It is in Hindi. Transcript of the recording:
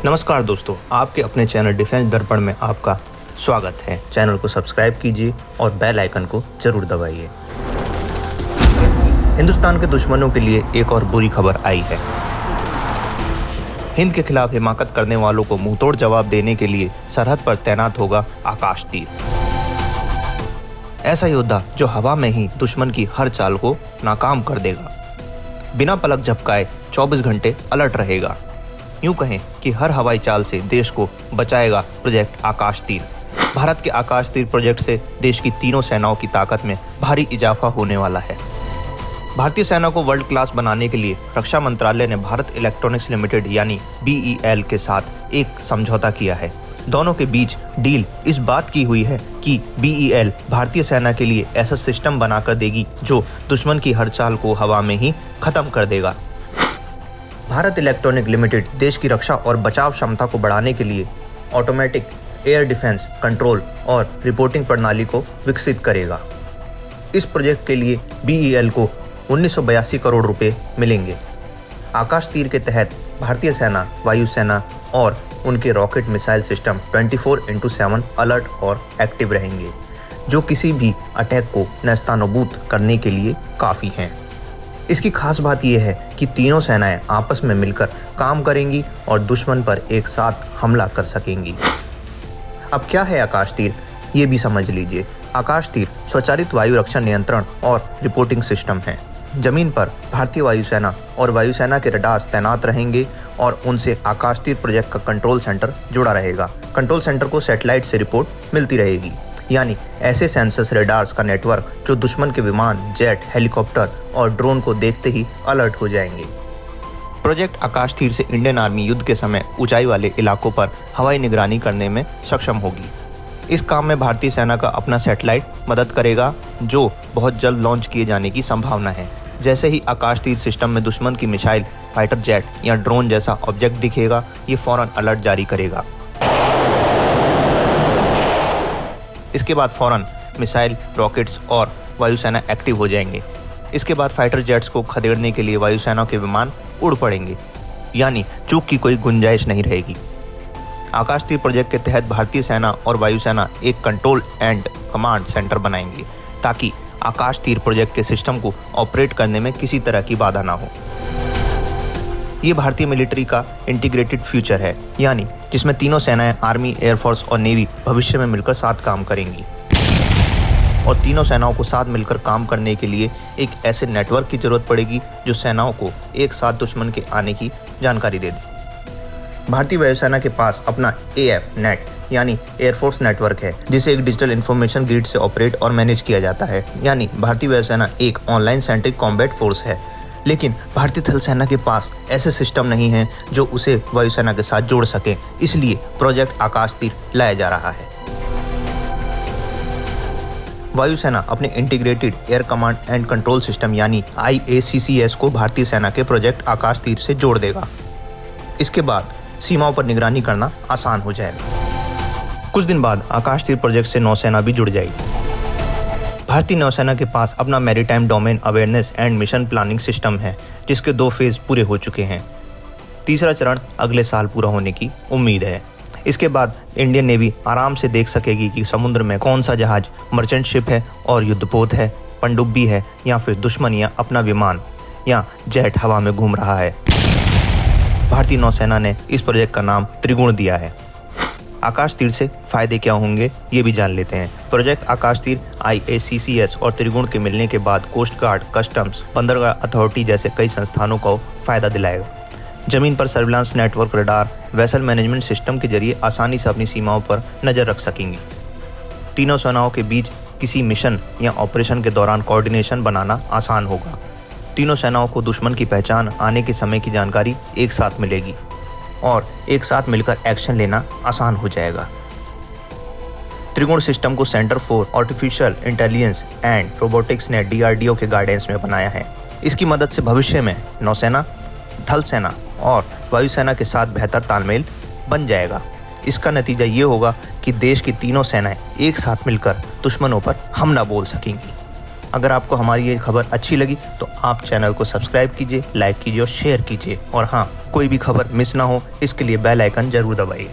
नमस्कार दोस्तों, आपके अपने चैनल डिफेंस दर्पण में आपका स्वागत है। चैनल को सब्सक्राइब कीजिए और बेल आइकन को जरूर दबाइए। हिंदुस्तान के दुश्मनों के लिए एक और बुरी खबर आई है। हिंद के खिलाफ हिमाकत करने वालों को मुंहतोड़ जवाब देने के लिए सरहद पर तैनात होगा आकाश तीर। ऐसा योद्धा जो हवा में ही दुश्मन की हर चाल को नाकाम कर देगा, बिना पलक झपकाए 24 घंटे अलर्ट रहेगा। यूं कहें कि हर हवाई चाल से देश को बचाएगा प्रोजेक्ट आकाश तीर। भारत के आकाश तीर प्रोजेक्ट से देश की तीनों सेनाओं की ताकत में भारी इजाफा होने वाला है। भारतीय सेना को वर्ल्ड क्लास बनाने के लिए रक्षा मंत्रालय ने भारत इलेक्ट्रॉनिक्स लिमिटेड यानी BEL के साथ एक समझौता किया है। दोनों के बीच डील इस बात की हुई है कि BEL भारतीय सेना के लिए ऐसा सिस्टम बनाकर देगी जो दुश्मन की हर चाल को हवा में ही खत्म कर देगा। भारत इलेक्ट्रॉनिक लिमिटेड देश की रक्षा और बचाव क्षमता को बढ़ाने के लिए ऑटोमेटिक एयर डिफेंस कंट्रोल और रिपोर्टिंग प्रणाली को विकसित करेगा। इस प्रोजेक्ट के लिए BEL को 1982 करोड़ रुपए मिलेंगे। आकाश तीर के तहत भारतीय सेना, वायुसेना और उनके रॉकेट मिसाइल सिस्टम 24/7 अलर्ट और एक्टिव रहेंगे, जो किसी भी अटैक को नेस्तनाबूद करने के लिए काफ़ी हैं। इसकी खास बात यह है कि तीनों सेनाएं आपस में मिलकर काम करेंगी और दुश्मन पर एक साथ हमला कर सकेंगी। अब क्या है आकाश तीर, ये भी समझ लीजिए। आकाश तीर स्वचालित वायु रक्षा नियंत्रण और रिपोर्टिंग सिस्टम है। जमीन पर भारतीय वायुसेना और वायुसेना के रडार्स तैनात रहेंगे और उनसे आकाश तीर प्रोजेक्ट का कंट्रोल सेंटर जुड़ा रहेगा। कंट्रोल सेंटर को सैटेलाइट से रिपोर्ट मिलती रहेगी, यानी ऐसे सेंसर्स रेडार्स का नेटवर्क जो दुश्मन के विमान, जेट, हेलीकॉप्टर और ड्रोन को देखते ही अलर्ट हो जाएंगे। प्रोजेक्ट आकाश तीर से इंडियन आर्मी युद्ध के समय ऊंचाई वाले इलाकों पर हवाई निगरानी करने में सक्षम होगी। इस काम में भारतीय सेना का अपना सैटेलाइट मदद करेगा, जो बहुत जल्द लॉन्च किए जाने की संभावना है। जैसे ही आकाश तीर सिस्टम में दुश्मन की मिसाइल, फाइटर जेट या ड्रोन जैसा ऑब्जेक्ट दिखेगा, ये फौरन अलर्ट जारी करेगा। इसके बाद फौरन मिसाइल, रॉकेट्स और वायुसेना एक्टिव हो जाएंगे। इसके बाद फाइटर जेट्स को खदेड़ने के लिए वायुसेना के विमान उड़ पड़ेंगे, यानी चूक की कोई गुंजाइश नहीं रहेगी। आकाश तीर प्रोजेक्ट के तहत भारतीय सेना और वायुसेना एक कंट्रोल एंड कमांड सेंटर बनाएंगे, ताकि आकाश तीर प्रोजेक्ट के सिस्टम को ऑपरेट करने में किसी तरह की बाधा ना हो। ये भारतीय मिलिट्री का इंटीग्रेटेड फ्यूचर है, यानी जिसमें तीनों सेनाएं, आर्मी, एयरफोर्स और नेवी भविष्य में मिलकर साथ काम करेंगी। और तीनों सेनाओं को साथ मिलकर काम करने के लिए एक ऐसे नेटवर्क की जरूरत पड़ेगी जो सेनाओं को एक साथ दुश्मन के आने की जानकारी दे दे। भारतीय वायुसेना के पास अपना AF नेट यानी एयरफोर्स नेटवर्क है, जिसे एक डिजिटल इंफॉर्मेशन ग्रिड से ऑपरेट और मैनेज किया जाता है। यानी भारतीय वायुसेना एक ऑनलाइन सेंट्रिक कॉम्बैट फोर्स है, लेकिन भारतीय थल सेना के पास ऐसे सिस्टम नहीं है जो उसे वायुसेना के साथ जोड़ सके। इसलिए प्रोजेक्ट आकाश तीर लाया जा रहा है। वायुसेना अपने integrated air command and control system यानी IACCS को भारतीय सेना के प्रोजेक्ट आकाश तीर से जोड़ देगा। इसके बाद सीमाओं पर निगरानी करना आसान हो जाएगा। कुछ दिन बाद आकाश तीर प्रोजेक्ट से नौसेना भी जुड़ जाएगी। भारतीय नौसेना के पास अपना maritime domain awareness and mission planning system है, जिसके 2 फेज पूरे हो चुके हैं। तीसरा चरण अगले साल पूरा होने की उम्मीद है। इसके बाद इंडियन नेवी आराम से देख सकेगी कि समुद्र में कौन सा जहाज मर्चेंट शिप है और युद्धपोत है, पनडुब्बी है या फिर दुश्मन या अपना विमान या जेट हवा में घूम रहा है। भारतीय नौसेना ने इस प्रोजेक्ट का नाम त्रिगुण दिया है। आकाश तीर से फायदे क्या होंगे, ये भी जान लेते हैं। प्रोजेक्ट आकाश तीर IACCS और त्रिगुण के मिलने के बाद कोस्ट गार्ड, कस्टम्स, बंदरगाह अथॉरिटी जैसे कई संस्थानों को फायदा दिलाएगा। जमीन पर surveillance network, radar, vessel management system के जरिए आसानी से अपनी सीमाओं पर नजर रख सकेंगी। तीनों सेनाओं के बीच किसी मिशन या ऑपरेशन के दौरान कोऑर्डिनेशन बनाना आसान होगा। तीनों सेनाओं को दुश्मन की पहचान, आने के समय की जानकारी एक साथ मिलेगी और एक साथ मिलकर एक्शन लेना आसान हो जाएगा। त्रिगुण सिस्टम को centre for artificial intelligence and robotics ने DRDO के गाइडेंस में बनाया है। इसकी मदद से भविष्य में नौसेना, थल सेना और वायुसेना के साथ बेहतर तालमेल बन जाएगा। इसका नतीजा ये होगा कि देश की तीनों सेनाएं एक साथ मिलकर दुश्मनों पर हमला बोल सकेंगी। अगर आपको हमारी ये खबर अच्छी लगी तो आप चैनल को सब्सक्राइब कीजिए, लाइक कीजिए और शेयर कीजिए। और हाँ, कोई भी खबर मिस ना हो इसके लिए बेल आइकन जरूर दबाइए।